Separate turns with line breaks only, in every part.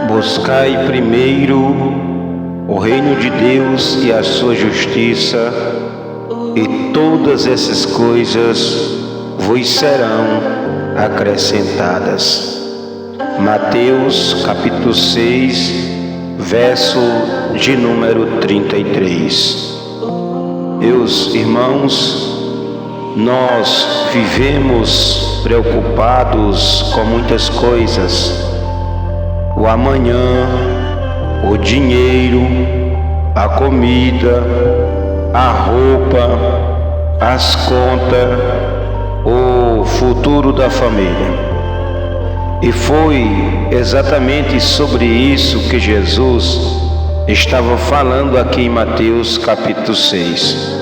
Buscai primeiro o reino de Deus e a sua justiça, e todas essas coisas vos serão acrescentadas. Mateus capítulo 6, verso de número 33. Meus irmãos, nós vivemos preocupados com muitas coisas: o amanhã, o dinheiro, a comida, a roupa, as contas, o futuro da família. E foi exatamente sobre isso que Jesus estava falando aqui em Mateus capítulo 6.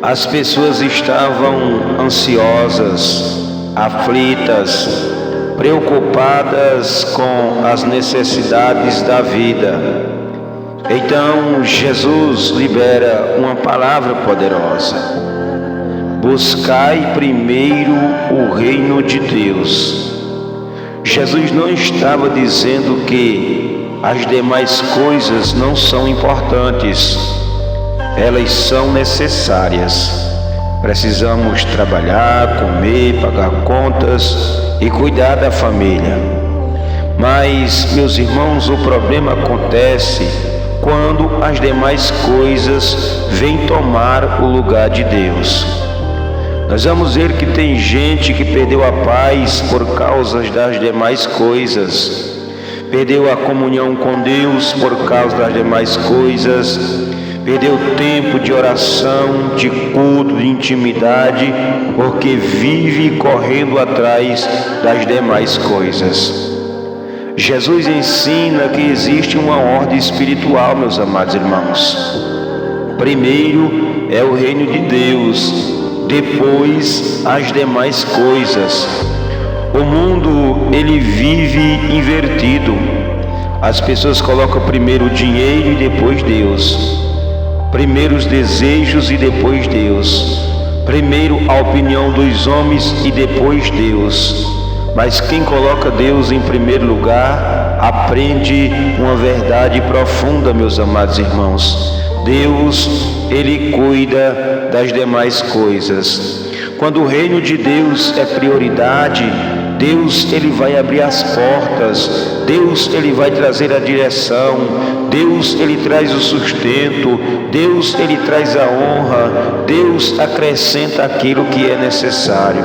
As pessoas estavam ansiosas, aflitas, preocupadas com as necessidades da vida. Então Jesus libera uma palavra poderosa: buscai primeiro o reino de Deus. Jesus não estava dizendo que as demais coisas não são importantes. Elas são necessárias. Precisamos trabalhar, comer, pagar contas e cuidar da família. Mas, meus irmãos, o problema acontece quando as demais coisas vêm tomar o lugar de Deus. Nós vamos ver que tem gente que perdeu a paz por causa das demais coisas, perdeu a comunhão com Deus por causa das demais coisas, perdeu tempo de oração, de culto, de intimidade, porque vive correndo atrás das demais coisas. Jesus ensina que existe uma ordem espiritual, meus amados irmãos. Primeiro é o reino de Deus, depois as demais coisas. O mundo, ele vive invertido. As pessoas colocam primeiro o dinheiro e depois Deus. Primeiro os desejos e depois Deus. Primeiro a opinião dos homens e depois Deus. Mas quem coloca Deus em primeiro lugar aprende uma verdade profunda, meus amados irmãos. Deus, ele cuida das demais coisas. Quando o reino de Deus é prioridade, Deus, ele vai abrir as portas. Deus, ele vai trazer a direção. Deus, ele traz o sustento. Deus, ele traz a honra. Deus acrescenta aquilo que é necessário.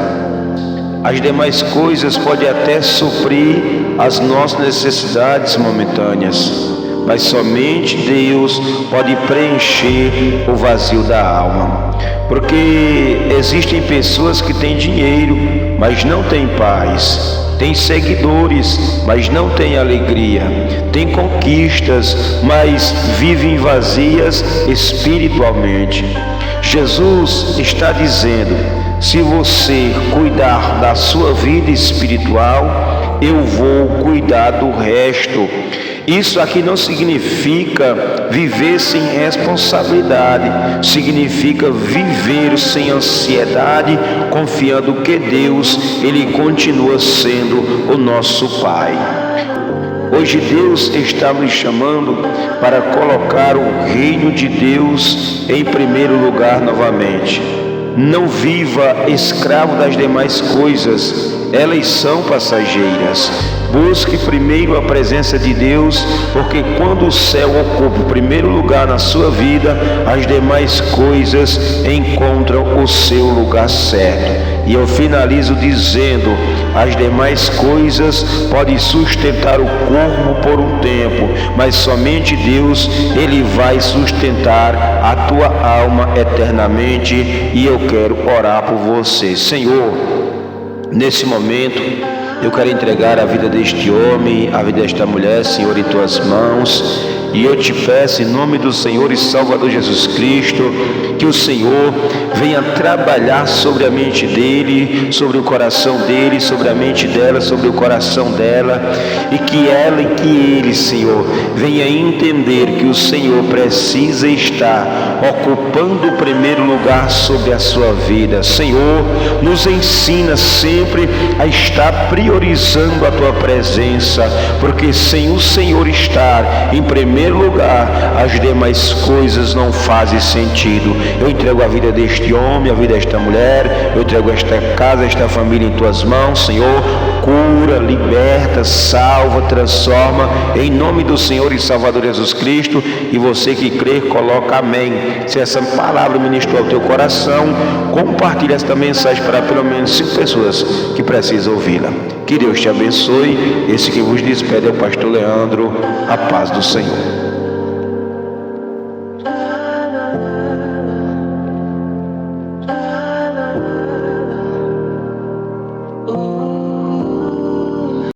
As demais coisas podem até suprir as nossas necessidades momentâneas, mas somente Deus pode preencher o vazio da alma. Porque existem pessoas que têm dinheiro, mas não têm paz. Tem seguidores, mas não tem alegria. Tem conquistas, mas vivem vazias espiritualmente. Jesus está dizendo: se você cuidar da sua vida espiritual, eu vou cuidar do resto. Isso aqui não significa viver sem responsabilidade, significa viver sem ansiedade, confiando que Deus, ele continua sendo o nosso Pai. Hoje Deus está nos chamando para colocar o reino de Deus em primeiro lugar novamente. Não viva escravo das demais coisas, elas são passageiras. Busque primeiro a presença de Deus, porque quando o céu ocupa o primeiro lugar na sua vida, as demais coisas encontram o seu lugar certo. E eu finalizo dizendo: as demais coisas podem sustentar o corpo por um tempo, mas somente Deus, ele vai sustentar a tua alma eternamente. E eu quero orar por você. Senhor, nesse momento Eu quero entregar a vida deste homem, a vida desta mulher, Senhor, em tuas mãos. E eu te peço, em nome do Senhor e Salvador Jesus Cristo, que o Senhor venha trabalhar sobre a mente dele, sobre o coração dele, sobre a mente dela, sobre o coração dela, e que ela e que ele, Senhor, venha entender que o Senhor precisa estar ocupando o primeiro lugar sobre a sua vida. Senhor, nos ensina sempre a estar priorizando a tua presença, porque sem o Senhor estar em primeiro lugar, as demais coisas não fazem sentido. Eu entrego a vida deste homem, a vida desta mulher, eu entrego esta casa, esta família em tuas mãos, Senhor. Cura, liberta, salva, transforma, em nome do Senhor e Salvador Jesus Cristo. E você que crê, coloca amém. Se essa palavra ministrou ao teu coração, compartilhe esta mensagem para pelo menos 5 pessoas que precisam ouvi-la. Que Deus te abençoe. Esse que vos despede é o pastor Leandro. A paz do Senhor.